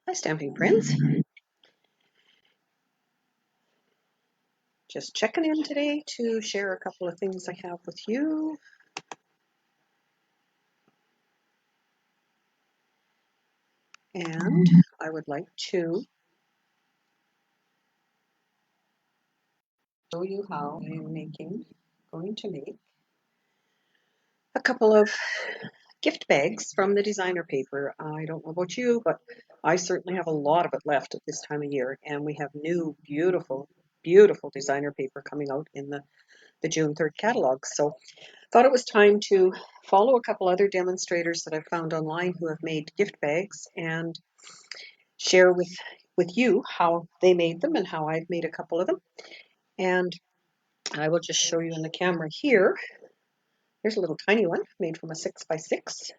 Hi, Stamping Prince. Just checking in today to share a couple of things I have with you. And I would like to show you how I am going to make a couple of gift bags from the designer paper. I don't know about you, but I certainly have a lot of it left at this time of year. And we have new, beautiful, beautiful designer paper coming out in the June 3rd catalog. So thought it was time to follow a couple other demonstrators that I found online who have made gift bags and share with you how they made them and how I've made a couple of them. And I will just show you in the camera here. Here's a little tiny one made from a 6x6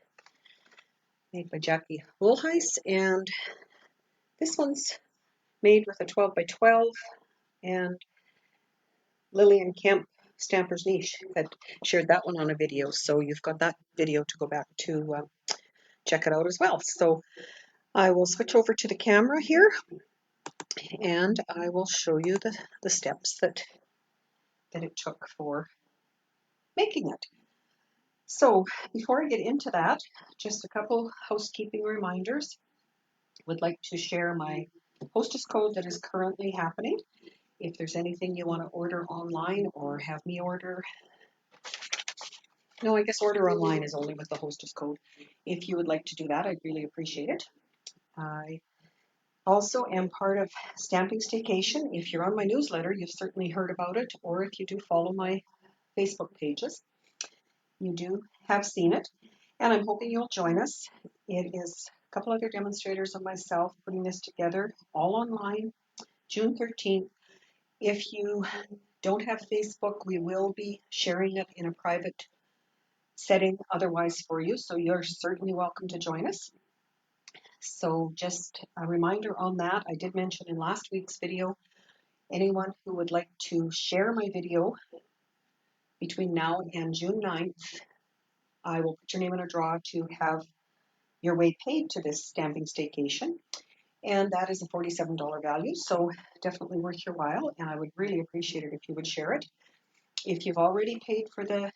made by Jackie Woolheis, and this one's made with a 12x12, and Lillian Kemp Stamper's Niche had shared that one on a video, so you've got that video to go back to check it out as well. So I will switch over to the camera here and I will show you the steps that it took for making it. So before I get into that, just a couple housekeeping reminders. Would like to share my hostess code that is currently happening. If there's anything you want to order online or have me order, no, I guess order online is only with the hostess code. If you would like to do that, I'd really appreciate it. I also am part of Stamping Staycation. If you're on my newsletter, you've certainly heard about it, or if you do follow my Facebook pages, you do have seen it, and I'm hoping you'll join us. It is a couple other demonstrators and myself putting this together, all online, June 13th. If you don't have Facebook, we will be sharing it in a private setting otherwise for you, so you're certainly welcome to join us. So just a reminder on that, I did mention in last week's video, anyone who would like to share my video between now and June 9th, I will put your name in a draw to have your way paid to this stamping staycation. And that is a $47 value, so definitely worth your while. And I would really appreciate it if you would share it. If you've already paid for the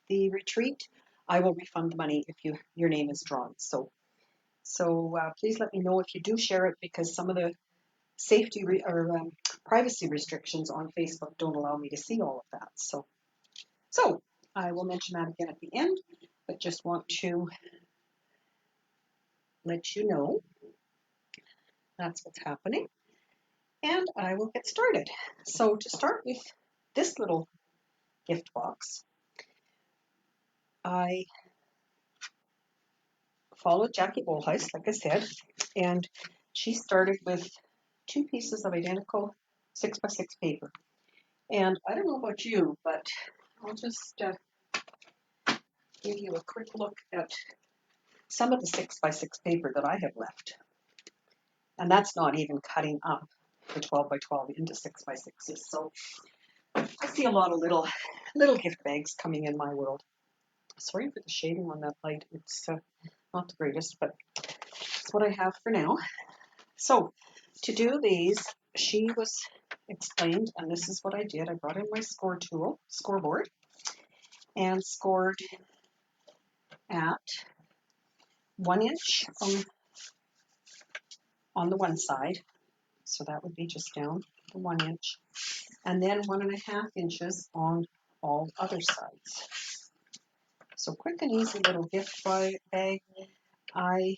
retreat, I will refund the money if your name is drawn. So please let me know if you do share it, because some of the safety or privacy restrictions on Facebook don't allow me to see all of that. So I will mention that again at the end, but just want to let you know that's what's happening. And I will get started. So to start with this little gift box, I followed Jackie Woolheis, like I said, and she started with 2 pieces of identical 6x6 paper. And I don't know about you, but I'll just give you a quick look at some of the 6x6 paper that I have left. And that's not even cutting up the 12x12 into 6x6s. So I see a lot of little gift bags coming in my world. Sorry for the shading on that light. It's not the greatest, but it's what I have for now. So to do these, she was explained, and this is what I did. I brought in my scoreboard, and scored at 1 inch on the one side. So that would be just down to 1 inch, and then 1.5 inches on all other sides. So quick and easy little gift bag. I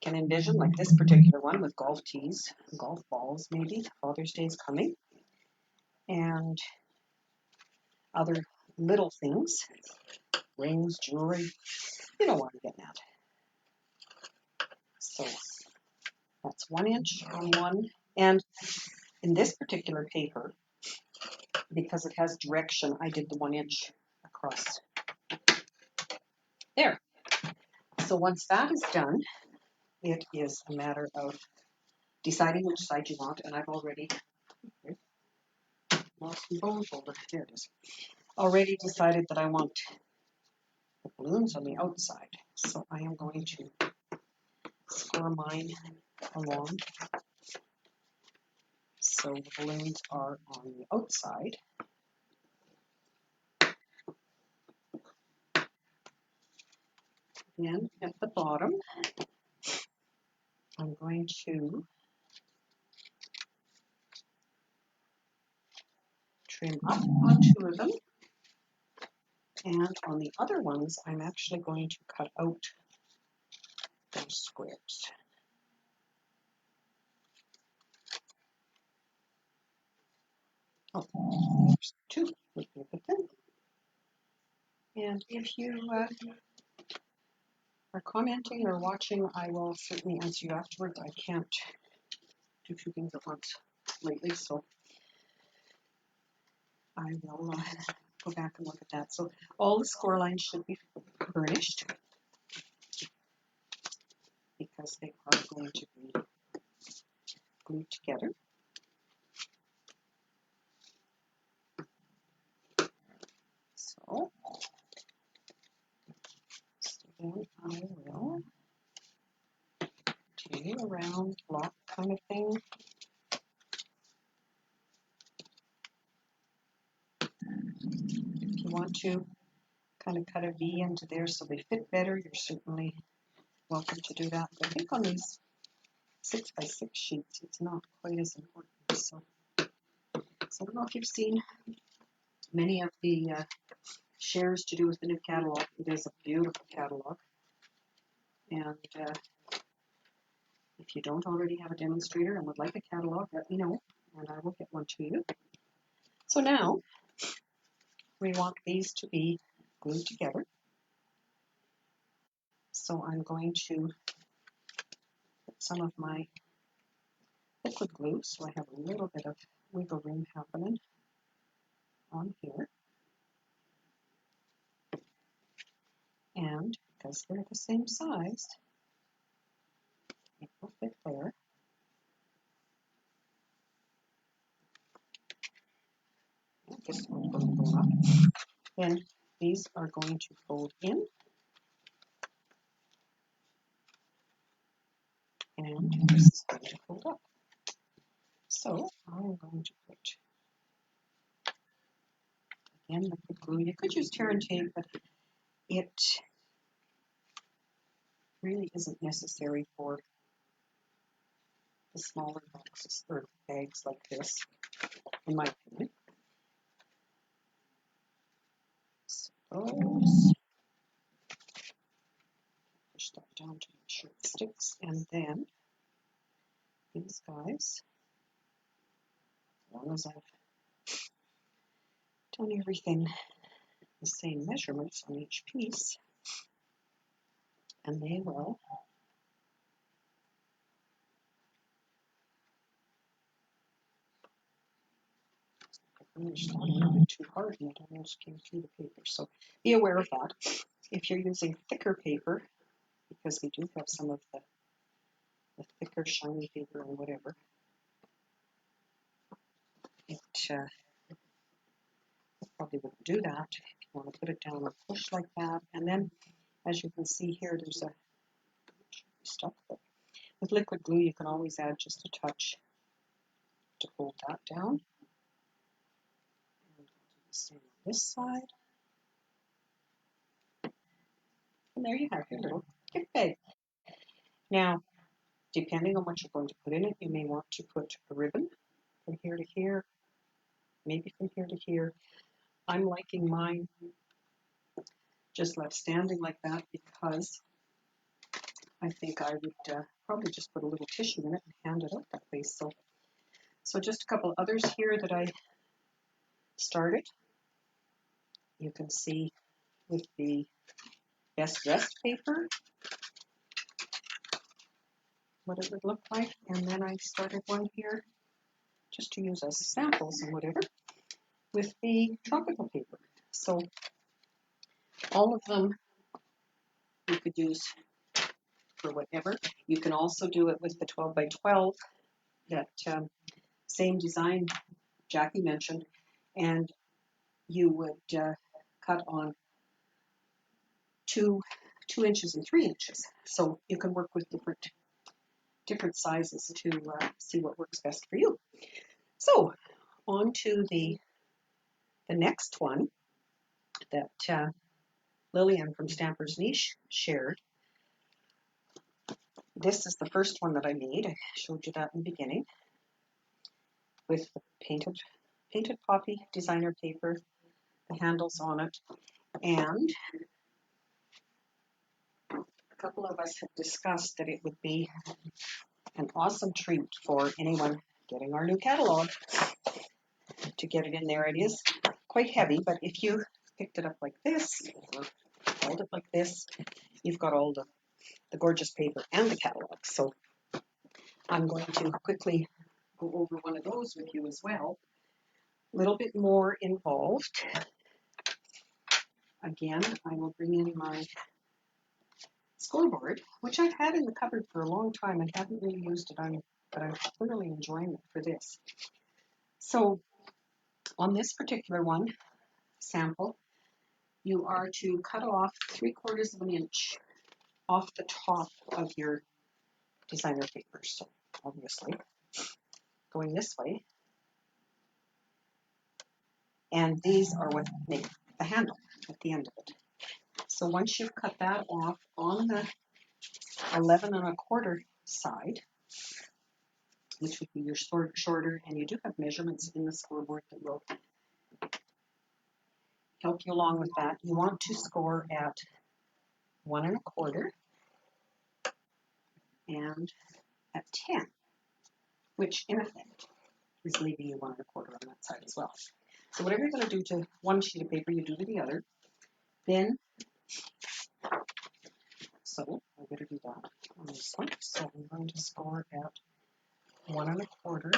can envision like this particular one with golf tees, golf balls maybe. Father's Day is coming. And other little things, rings, jewelry, you know what I'm getting at. So that's 1 inch on one. And in this particular paper, because it has direction, I did the 1 inch across there. So once that is done, it is a matter of deciding which side you want, and I've already lost the bone folder. There it is. Already decided that I want the balloons on the outside, so I am going to score mine along. So the balloons are on the outside. Then at the bottom, I'm going to trim up on 2 of them. And on the other ones, I'm actually going to cut out those squares. Oh, there's 2. Look at them. And if you are commenting or watching, I will certainly answer you afterwards. I can't do 2 things at once lately, so I will go back and look at that. So all the score lines should be burnished because they are going to be glued together. So then I will take a round block kind of thing. If you want to kind of cut a V into there so they fit better, you're certainly welcome to do that. But I think on these 6x6 sheets, it's not quite as important. So I don't know if you've seen many of the shares to do with the new catalog. It is a beautiful catalog. And if you don't already have a demonstrator and would like a catalog, let me know and I will get one to you. So now we want these to be glued together. So I'm going to put some of my liquid glue so I have a little bit of wiggle room happening on here. And because they're the same size, it will fit there. This one's going to go up. Then these are going to fold in. And this is going to fold up. So I'm going to put, again, liquid glue. You could use tear and tape, but it really isn't necessary for the smaller boxes or bags like this, in my opinion. So those, push that down to make sure it sticks, and then these guys, as long as I've done everything the same measurements on each piece, and they will finished a little bit too hard and it almost came through the paper. So be aware of that. If you're using thicker paper, because we do have some of the thicker shiny paper and whatever, it probably wouldn't do that. If you want to put it down and push like that, and then as you can see here, there's a stuck, but with liquid glue you can always add just a touch to hold that down. And I'll do the same on this side. And there you have your little gift bag. Now, depending on what you're going to put in it, you may want to put a ribbon from here to here, maybe from here to here. I'm liking mine just left standing like that because I think I would probably just put a little tissue in it and hand it out that way. So just a couple others here that I started. You can see with the best dressed paper what it would look like, and then I started one here just to use as samples and whatever with the tropical paper. So all of them you could use for whatever. You can also do it with the 12 by 12, that same design Jackie mentioned, and you would cut on 2 inches and 3 inches. So you can work with different different sizes to see what works best for you. So on to the next one that Lillian from Stamper's Niche shared. This is the first one that I made. I showed you that in the beginning with the painted poppy designer paper, the handles on it, and a couple of us had discussed that it would be an awesome treat for anyone getting our new catalog to get it in there. It is quite heavy, but if you picked it up like this or held it like this, you've got all the gorgeous paper and the catalog. So I'm going to quickly go over one of those with you as well. A little bit more involved. Again, I will bring in my scoreboard, which I've had in the cupboard for a long time. I haven't really used it, but I'm thoroughly enjoying it for this. So on this particular one, sample, you are to cut off 3/4 of an inch off the top of your designer paper. So obviously going this way, and these are what make the handle at the end of it. So once you've cut that off on the 11 1/4 side, which would be your shorter, and you do have measurements in the scoreboard that will help you along with that. You want to score at 1 1/4 and at 10, which in effect is leaving you 1 1/4 on that side as well. So whatever you're going to do to one sheet of paper, you do to the other. Then, so I better do that on this one. So I'm going to score at 1 1/4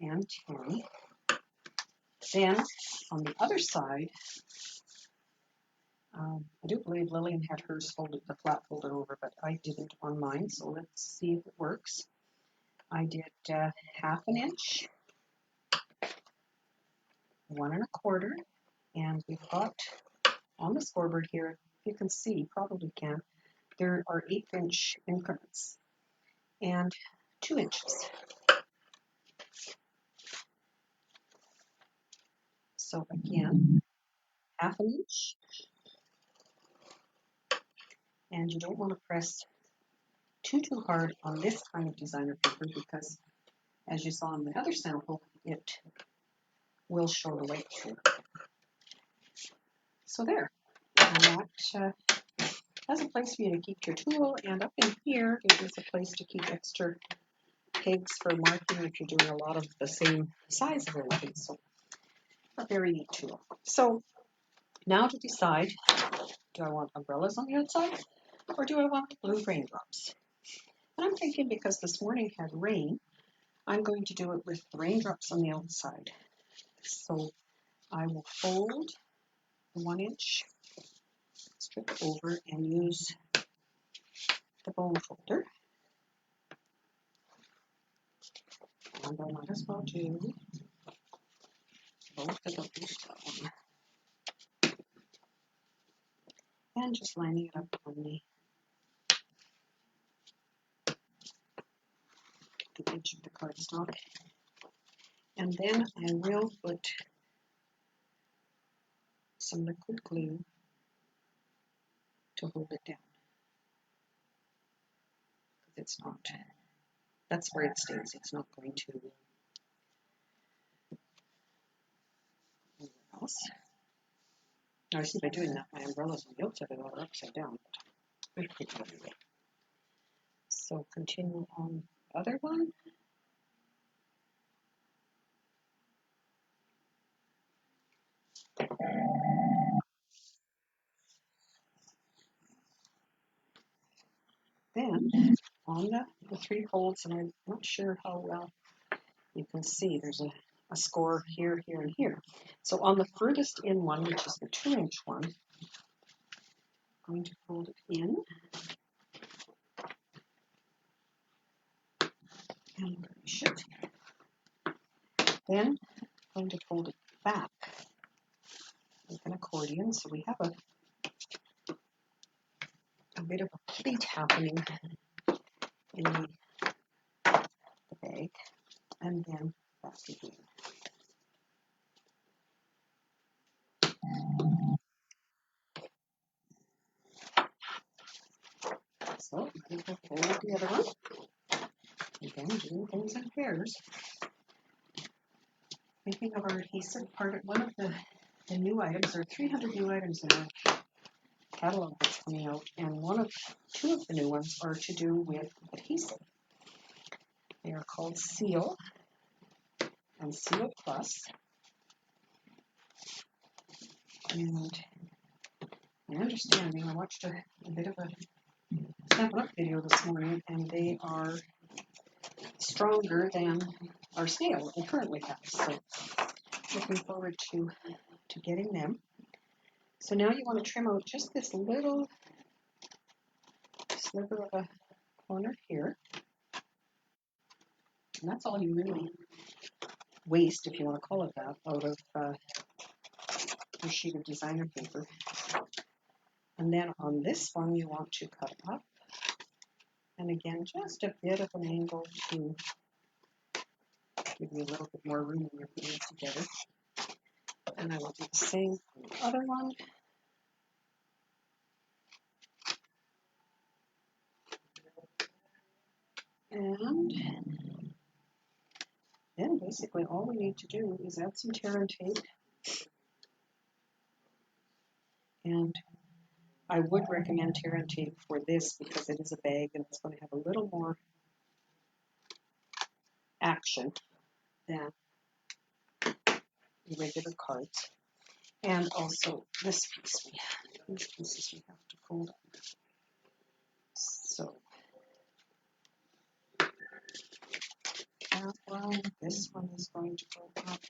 and 10. Then on the other side, I do believe Lillian had hers folded, the flat folded over, but I didn't on mine. So let's see if it works. I did 1/2 inch, 1 1/4, and we've got on the scoreboard here, if you can see, probably can, there are 1/8 inch increments and 2 inches. So again, 1/2 inch, and you don't want to press too hard on this kind of designer paper because, as you saw in the other sample, it will show the right through. So there, and that has a place for you to keep your tool, and up in here it is a place to keep extra pegs for marking if you're doing a lot of the same size of everything. So a very neat tool. So now to decide, do I want umbrellas on the outside or do I want the blue raindrops? And I'm thinking because this morning had rain, I'm going to do it with the raindrops on the outside. So I will fold the 1 inch strip over and use the bone folder. And I might as well do both of those down. And just lining it up on the edge of the cardstock. And then I will put some liquid glue to hold it down. It's not, that's where it stays. It's not going to anywhere else. Now I see by doing that, my umbrellas on the outside are upside down, but we'll keep it anyway. So continue on the other one. Then on the 3 folds, and I'm not sure how well you can see, there's a score here, here, and here. So on the furthest in one, which is the 2 inch one, I'm going to fold it in and burnish it. Then I'm going to fold it back like an accordion, so we have a bit of a pleat happening in the bag, and then back again. So I will fold the other one. Again, doing things in pairs. Thinking of our adhesive part, one of the new items, there are 300 new items in our catalog that's coming out, and two of the new ones are to do with adhesive. They are called Seal and Seal Plus. And my understanding, I watched a bit of a Stampin' Up video this morning, and they are stronger than our snail that we currently have. So looking forward to getting them. So now you want to trim out just this little sliver of a corner here. And that's all you really waste, if you want to call it that, out of your sheet of designer paper. And then on this one, you want to cut up. And again, just a bit of an angle to give you a little bit more room when you're putting it together. And I will do the same for the other one. And then basically all we need to do is add some tear and tape. And I would recommend tear and tape for this because it is a bag and it's going to have a little more action than the regular cards. And also this piece, these pieces we have to fold up. So that one, this one is going to go up.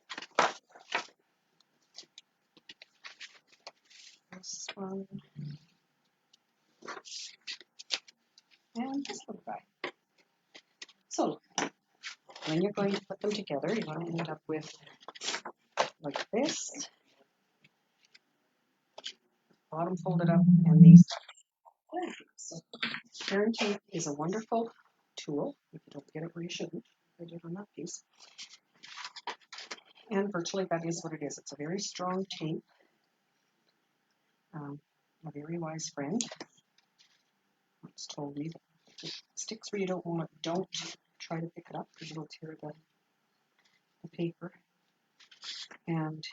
This one. And this little guy. So when you're going to put them together, you want to end up with like this. Bottom folded up and these. So tear and tape is a wonderful tool if you don't get it where you shouldn't. I did on that piece. And virtually that is what it is. It's a very strong tape. A very wise friend once told me that if it sticks where you don't want it, don't try to pick it up because it'll tear the paper. And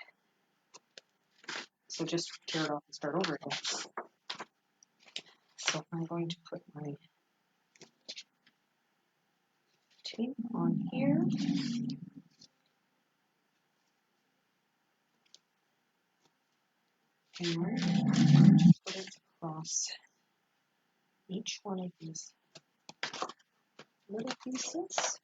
so just tear it off and start over again. So I'm going to put my tape on here. And I'm going to put it across each one of these little pieces.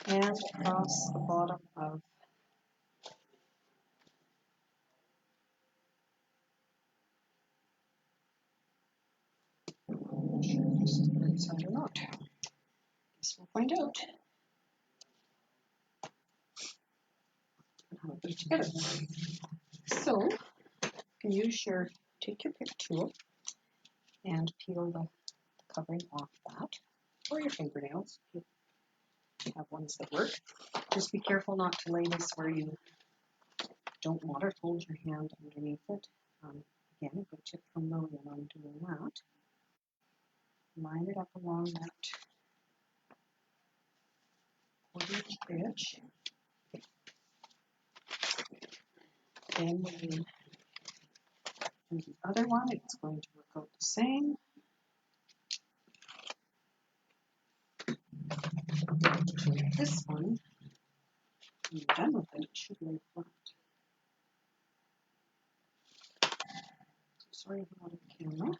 And across the bottom of this other note. Guess we'll find out. How to put it together. So you can take your pick tool and peel the covering off that, or your fingernails if you have ones that work. Just be careful not to lay this where you don't want it. Hold your hand underneath it. Again, a good tip from Lillian on doing that. Line it up along that quarter-inch edge. Then when you do the other one, it's going to work out the same. This one, when you're done with it, it should lay flat. Sorry about the camera.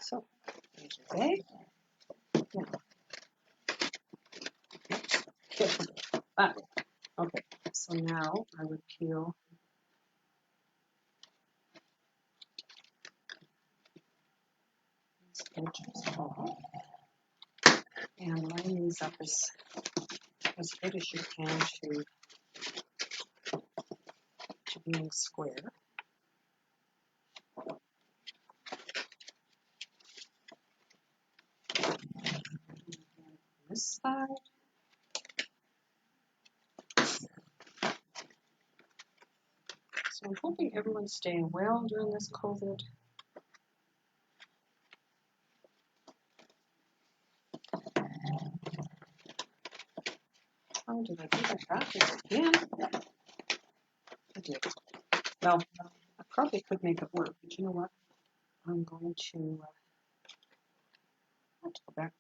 So, there's your bag. Now, okay, so now I would peel these edges off and line these up as as good as you can to being square. This side. So I'm hoping everyone's staying well during this COVID. Oh, did I do that backwards again? I did. Well, I probably could make it work, but you know what? I'm going to have to go back.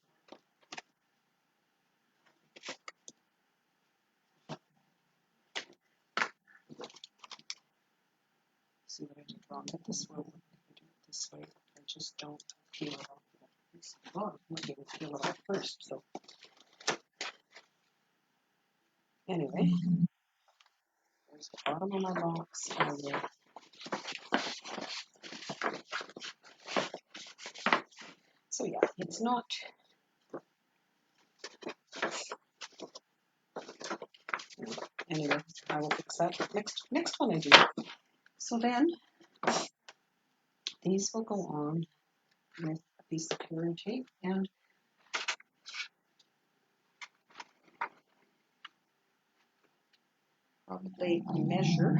See what I did wrong, but this will work if I do it this way. I just don't peel it off. Oh, I'm not going to peel it off first. So anyway, there's the bottom of my box. I will so yeah, it's not. Anyway, I will fix that next one I do. So then these will go on with a piece of clear tape and probably measure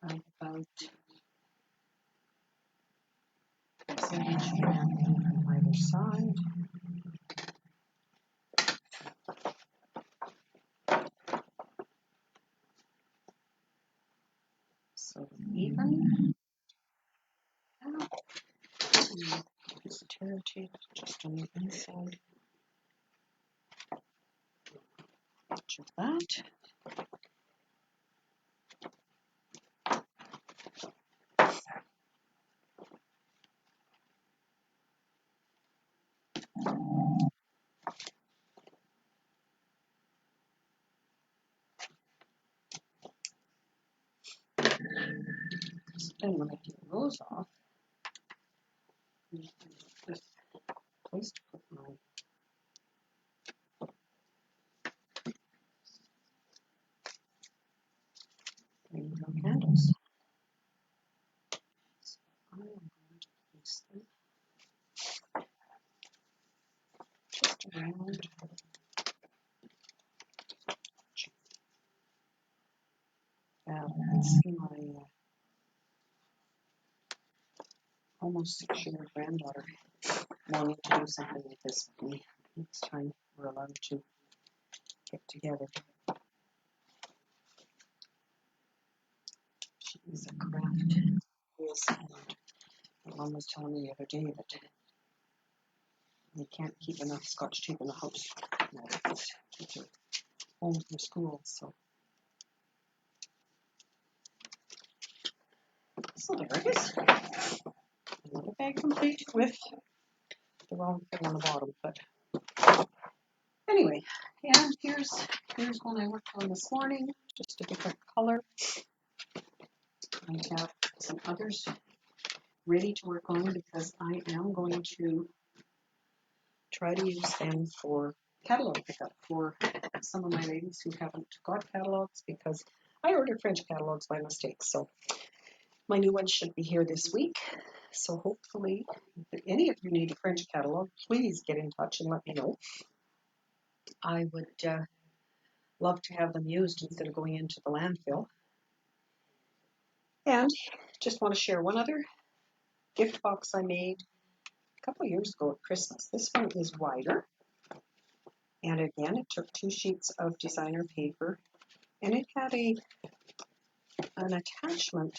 about 7 inch on either side. So even. Piece of tear tape just on the inside. Much of that. And when I get those off, this place to put my rainbow candles. So I am going to place them just around. I can see my almost 6-year-old granddaughter wanting to do something like this with me next time we're allowed to get together. She is a craft whiz, and my mom was telling me the other day that they can't keep enough Scotch tape in the house. No, kids are home from school, so there it is. Another bag complete with the wrong thing on the bottom, but anyway, and here's one I worked on this morning, just a different color. I have some others ready to work on because I am going to try to use them for catalog pickup for some of my ladies who haven't got catalogs, because I ordered French catalogs by mistake. So my new ones should be here this week. So hopefully, if any of you need a French catalog, please get in touch and let me know. I would love to have them used instead of going into the landfill. And just want to share one other gift box I made a couple of years ago at Christmas. This one is wider. And again, it took 2 sheets of designer paper, and it had an attachment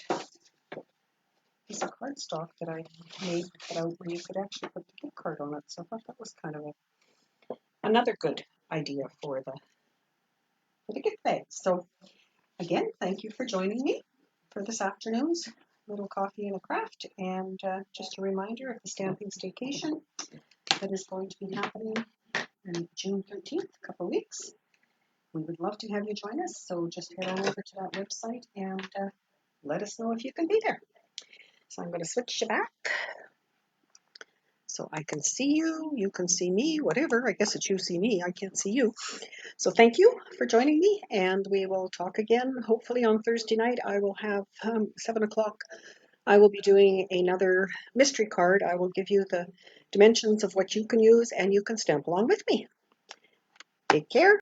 piece of cardstock that I made cut out where you could actually put the gift card on it. So I thought that was kind of another good idea for the gift bag. So again, thank you for joining me for this afternoon's little coffee and a craft. And just a reminder of the stamping staycation that is going to be happening on June 13th, a couple of weeks. We would love to have you join us. So just head on over to that website and let us know if you can be there. So I'm going to switch you back. so I can see you, you can see me, whatever. I guess it's you see me, I can't see you. So thank you for joining me, and we will talk again hopefully on Thursday night. I will have 7 o'clock. I will be doing another mystery card. I will give you the dimensions of what you can use, and you can stamp along with me. Take care.